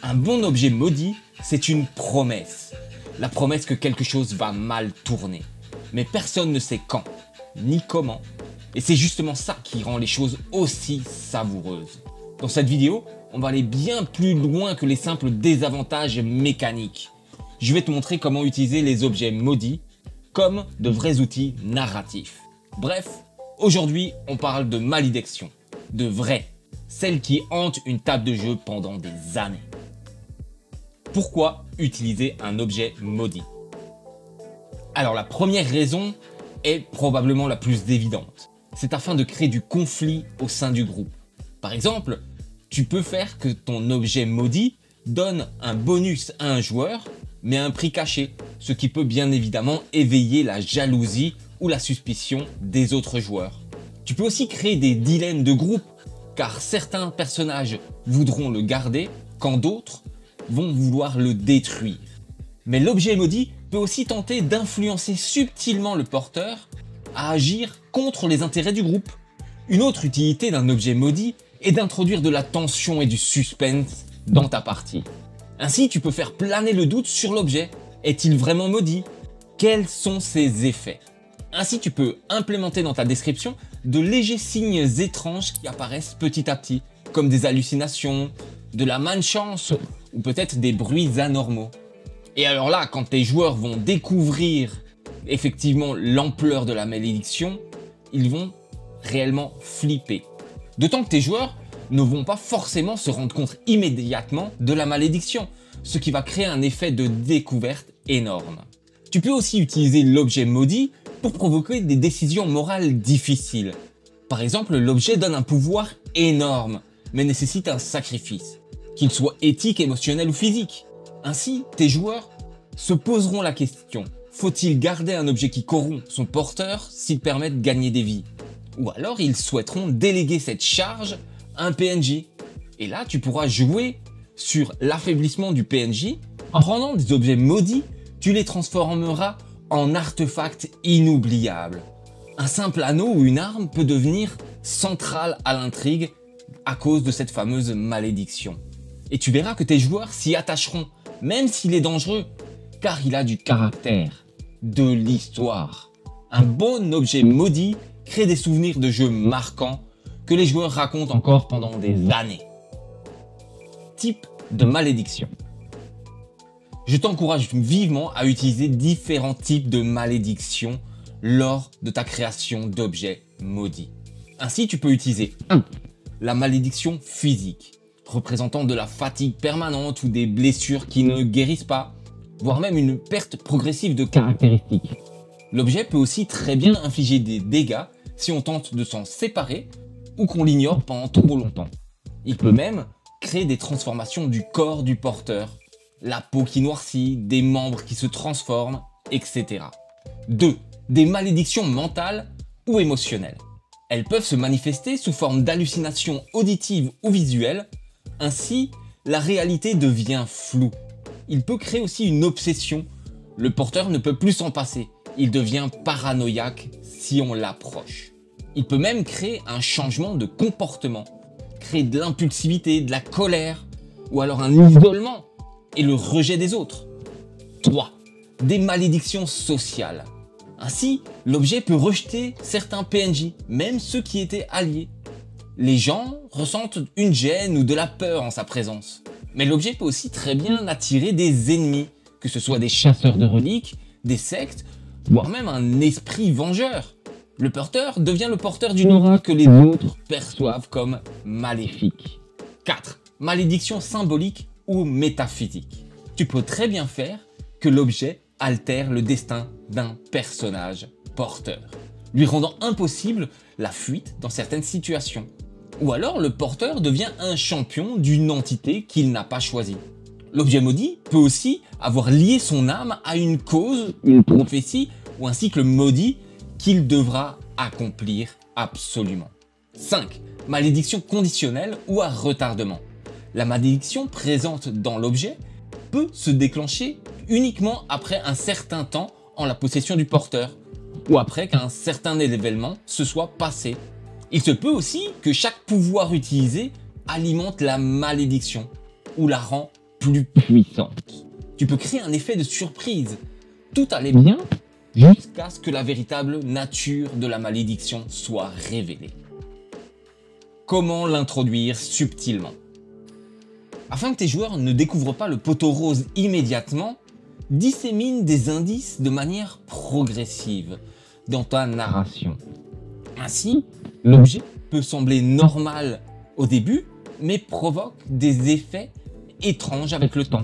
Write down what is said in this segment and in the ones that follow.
Un bon objet maudit, c'est une promesse. La promesse que quelque chose va mal tourner. Mais personne ne sait quand, ni comment. Et c'est justement ça qui rend les choses aussi savoureuses. Dans cette vidéo, on va aller bien plus loin que les simples désavantages mécaniques. Je vais te montrer comment utiliser les objets maudits comme de vrais outils narratifs. Bref, aujourd'hui, on parle de malédiction, de vraies, celles qui hantent une table de jeu pendant des années. Pourquoi utiliser un objet maudit? Alors la première raison est probablement la plus évidente. C'est afin de créer du conflit au sein du groupe. Par exemple, tu peux faire que ton objet maudit donne un bonus à un joueur, mais à un prix caché, ce qui peut bien évidemment éveiller la jalousie ou la suspicion des autres joueurs. Tu peux aussi créer des dilemmes de groupe, car certains personnages voudront le garder, quand d'autres vont vouloir le détruire. Mais l'objet maudit peut aussi tenter d'influencer subtilement le porteur à agir contre les intérêts du groupe. Une autre utilité d'un objet maudit est d'introduire de la tension et du suspense dans ta partie. Ainsi, tu peux faire planer le doute sur l'objet. Est-il vraiment maudit? Quels sont ses effets? Ainsi, tu peux implémenter dans ta description de légers signes étranges qui apparaissent petit à petit, comme des hallucinations, de la malchance ou peut-être des bruits anormaux. Et alors là, quand tes joueurs vont découvrir effectivement l'ampleur de la malédiction, ils vont réellement flipper. D'autant que tes joueurs ne vont pas forcément se rendre compte immédiatement de la malédiction, ce qui va créer un effet de découverte énorme. Tu peux aussi utiliser l'objet maudit pour provoquer des décisions morales difficiles. Par exemple, l'objet donne un pouvoir énorme, mais nécessite un sacrifice, qu'il soit éthique, émotionnel ou physique. Ainsi, tes joueurs se poseront la question, faut-il garder un objet qui corrompt son porteur s'il permet de gagner des vies? Ou alors ils souhaiteront déléguer cette charge à un PNJ. Et là, tu pourras jouer sur l'affaiblissement du PNJ. En rendant des objets maudits, tu les transformeras en artefacts inoubliables. Un simple anneau ou une arme peut devenir central à l'intrigue à cause de cette fameuse malédiction. Et tu verras que tes joueurs s'y attacheront, même s'il est dangereux, car il a du caractère, de l'histoire. Un bon objet maudit crée des souvenirs de jeux marquants que les joueurs racontent encore pendant des années. Type de malédiction. Je t'encourage vivement à utiliser différents types de malédictions lors de ta création d'objets maudits. Ainsi, tu peux utiliser 1. La malédiction physique, représentant de la fatigue permanente ou des blessures qui ne guérissent pas, voire même une perte progressive de caractéristiques. L'objet peut aussi très bien infliger des dégâts si on tente de s'en séparer ou qu'on l'ignore pendant trop longtemps. Il peut même créer des transformations du corps du porteur, la peau qui noircit, des membres qui se transforment, etc. 2. Des malédictions mentales ou émotionnelles. Elles peuvent se manifester sous forme d'hallucinations auditives ou visuelles. Ainsi, la réalité devient floue. Il peut créer aussi une obsession. Le porteur ne peut plus s'en passer. Il devient paranoïaque si on l'approche. Il peut même créer un changement de comportement, créer de l'impulsivité, de la colère, ou alors un isolement et le rejet des autres. 3. Des malédictions sociales. Ainsi, l'objet peut rejeter certains PNJ, même ceux qui étaient alliés. Les gens ressentent une gêne ou de la peur en sa présence. Mais l'objet peut aussi très bien attirer des ennemis, que ce soit des chasseurs de reliques, des sectes, voire même un esprit vengeur. Le porteur devient le porteur d'une aura que les autres perçoivent comme maléfique. 4. Malédiction symbolique ou métaphysique. Tu peux très bien faire que l'objet altère le destin d'un personnage porteur, lui rendant impossible la fuite dans certaines situations. Ou alors le porteur devient un champion d'une entité qu'il n'a pas choisie. L'objet maudit peut aussi avoir lié son âme à une cause, une prophétie, ou un cycle maudit qu'il devra accomplir absolument. 5. Malédiction conditionnelle ou à retardement. La malédiction présente dans l'objet peut se déclencher uniquement après un certain temps en la possession du porteur, ou après qu'un certain événement se soit passé. Il se peut aussi que chaque pouvoir utilisé alimente la malédiction, ou la rend plus puissante. Tu peux créer un effet de surprise. Tout allait bien jusqu'à ce que la véritable nature de la malédiction soit révélée. Comment l'introduire subtilement? Afin que tes joueurs ne découvrent pas le poteau rose immédiatement, dissémine des indices de manière progressive dans ta narration. Ainsi, l'objet peut sembler normal au début, mais provoque des effets étranges avec le temps.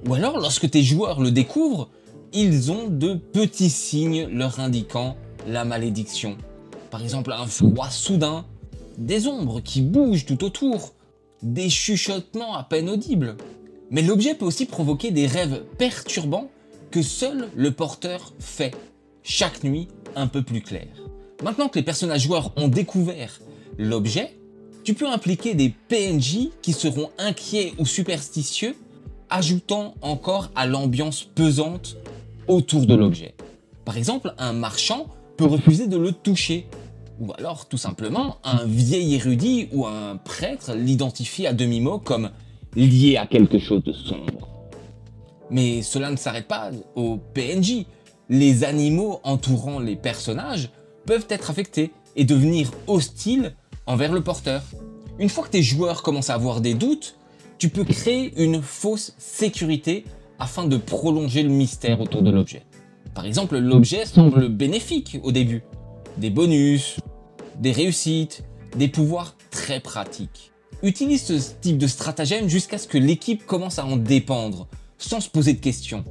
Ou alors, lorsque tes joueurs le découvrent, ils ont de petits signes leur indiquant la malédiction. Par exemple, un froid soudain, des ombres qui bougent tout autour, des chuchotements à peine audibles. Mais l'objet peut aussi provoquer des rêves perturbants que seul le porteur fait, chaque nuit un peu plus clair. Maintenant que les personnages joueurs ont découvert l'objet, tu peux impliquer des PNJ qui seront inquiets ou superstitieux, ajoutant encore à l'ambiance pesante autour de l'objet. Par exemple, un marchand peut refuser de le toucher, ou alors tout simplement un vieil érudit ou un prêtre l'identifie à demi-mot comme lié à quelque chose de sombre. Mais cela ne s'arrête pas aux PNJ. Les animaux entourant les personnages peuvent être affectés et devenir hostiles envers le porteur. Une fois que tes joueurs commencent à avoir des doutes, tu peux créer une fausse sécurité afin de prolonger le mystère autour de l'objet. Par exemple, l'objet semble bénéfique au début. Des bonus, des réussites, des pouvoirs très pratiques. Utilise ce type de stratagème jusqu'à ce que l'équipe commence à en dépendre, sans se poser de questions.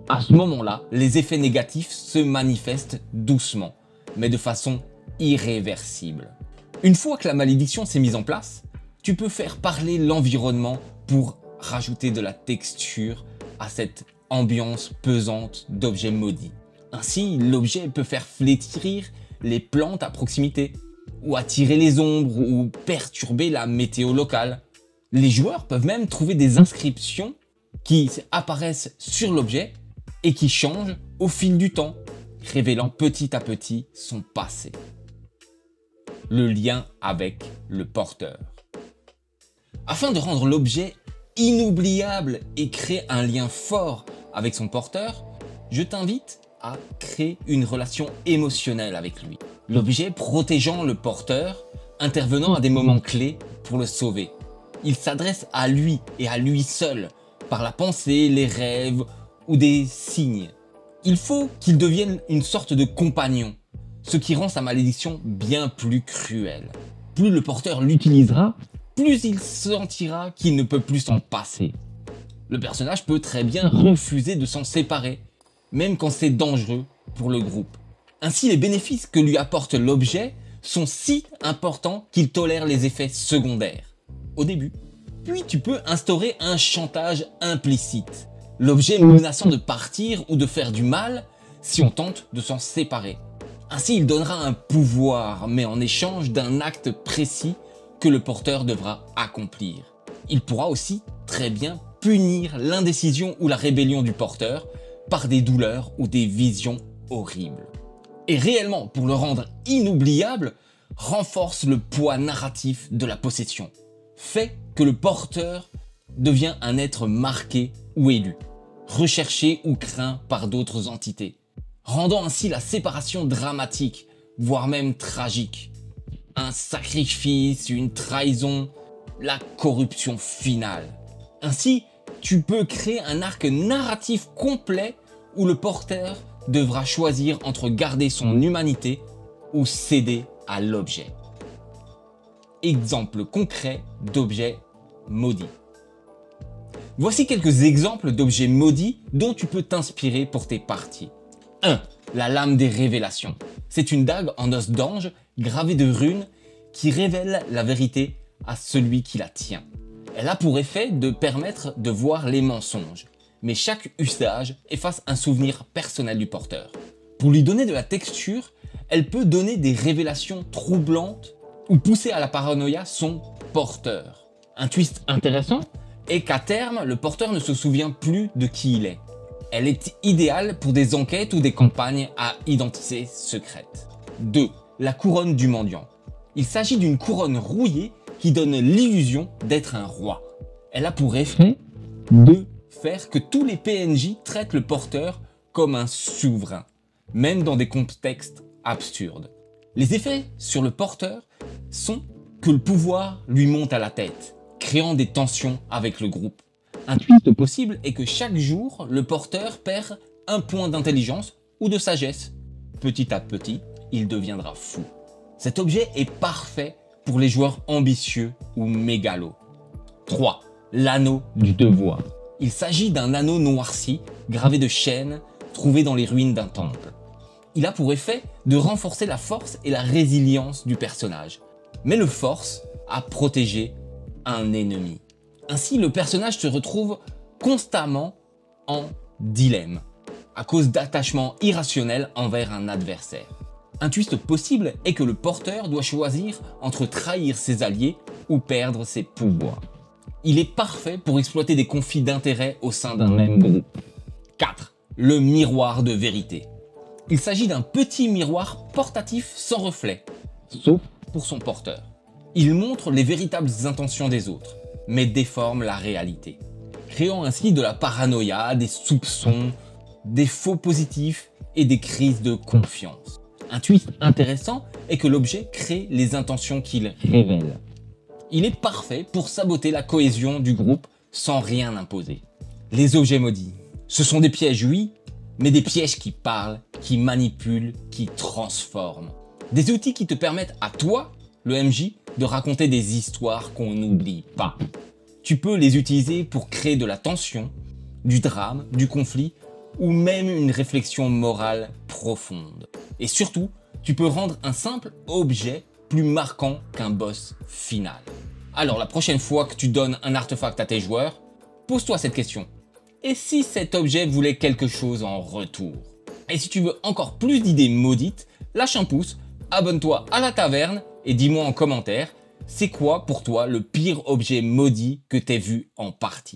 À ce moment-là, les effets négatifs se manifestent doucement, mais de façon irréversible. Une fois que la malédiction s'est mise en place, tu peux faire parler l'environnement pour rajouter de la texture à cette ambiance pesante d'objets maudits. Ainsi, l'objet peut faire flétrir les plantes à proximité, ou attirer les ombres, ou perturber la météo locale. Les joueurs peuvent même trouver des inscriptions qui apparaissent sur l'objet et qui changent au fil du temps, révélant petit à petit son passé. Le lien avec le porteur. Afin de rendre l'objet inoubliable et créer un lien fort avec son porteur, je t'invite à créer une relation émotionnelle avec lui. L'objet protégeant le porteur, intervenant à des moments clés pour le sauver. Il s'adresse à lui et à lui seul, par la pensée, les rêves ou des signes. Il faut qu'il devienne une sorte de compagnon, ce qui rend sa malédiction bien plus cruelle. Plus le porteur l'utilisera, plus il sentira qu'il ne peut plus s'en passer. Le personnage peut très bien refuser de s'en séparer, même quand c'est dangereux pour le groupe. Ainsi, les bénéfices que lui apporte l'objet sont si importants qu'il tolère les effets secondaires au début. Puis tu peux instaurer un chantage implicite, l'objet menaçant de partir ou de faire du mal si on tente de s'en séparer. Ainsi, il donnera un pouvoir, mais en échange d'un acte précis que le porteur devra accomplir. Il pourra aussi très bien punir l'indécision ou la rébellion du porteur par des douleurs ou des visions horribles. Et réellement, pour le rendre inoubliable, renforce le poids narratif de la possession. Fait que le porteur devient un être marqué ou élu, recherché ou craint par d'autres entités, rendant ainsi la séparation dramatique, voire même tragique. Un sacrifice, une trahison, la corruption finale. Ainsi, tu peux créer un arc narratif complet où le porteur devra choisir entre garder son humanité ou céder à l'objet. Exemple concret d'objets maudits. Voici quelques exemples d'objets maudits dont tu peux t'inspirer pour tes parties. 1. La lame des révélations. C'est une dague en os d'ange gravée de runes qui révèle la vérité à celui qui la tient. Elle a pour effet de permettre de voir les mensonges, mais chaque usage efface un souvenir personnel du porteur. Pour lui donner de la texture, elle peut donner des révélations troublantes ou pousser à la paranoïa son porteur. Un twist intéressant est qu'à terme, le porteur ne se souvient plus de qui il est. Elle est idéale pour des enquêtes ou des campagnes à identité secrète. 2. La couronne du mendiant. Il s'agit d'une couronne rouillée qui donne l'illusion d'être un roi. Elle a pour effet 2. Faire que tous les PNJ traitent le porteur comme un souverain, même dans des contextes absurdes. Les effets sur le porteur sont que le pouvoir lui monte à la tête, créant des tensions avec le groupe. Un twist possible est que chaque jour, le porteur perd un point d'intelligence ou de sagesse. Petit à petit, il deviendra fou. Cet objet est parfait pour les joueurs ambitieux ou mégalos. 3. L'anneau du devoir. Il s'agit d'un anneau noirci, gravé de chaînes, trouvé dans les ruines d'un temple. Il a pour effet de renforcer la force et la résilience du personnage, mais le force à protéger un ennemi. Ainsi, le personnage se retrouve constamment en dilemme, à cause d'attachements irrationnels envers un adversaire. Un twist possible est que le porteur doit choisir entre trahir ses alliés ou perdre ses pouvoirs. Il est parfait pour exploiter des conflits d'intérêts au sein d'un même groupe. 4. Le miroir de vérité. Il s'agit d'un petit miroir portatif sans reflet, sauf pour son porteur. Il montre les véritables intentions des autres, mais déforme la réalité, créant ainsi de la paranoïa, des soupçons, des faux positifs et des crises de confiance. Un twist intéressant est que l'objet crée les intentions qu'il révèle. Il est parfait pour saboter la cohésion du groupe sans rien imposer. Les objets maudits, ce sont des pièges, oui, mais des pièges qui parlent, qui manipulent, qui transforment. Des outils qui te permettent à toi, le MJ, de raconter des histoires qu'on n'oublie pas. Tu peux les utiliser pour créer de la tension, du drame, du conflit ou même une réflexion morale profonde. Et surtout, tu peux rendre un simple objet plus marquant qu'un boss final. Alors la prochaine fois que tu donnes un artefact à tes joueurs, pose-toi cette question. Et si cet objet voulait quelque chose en retour? Et si tu veux encore plus d'idées maudites, lâche un pouce, abonne-toi à la taverne et dis-moi en commentaire, c'est quoi pour toi le pire objet maudit que t'aies vu en partie?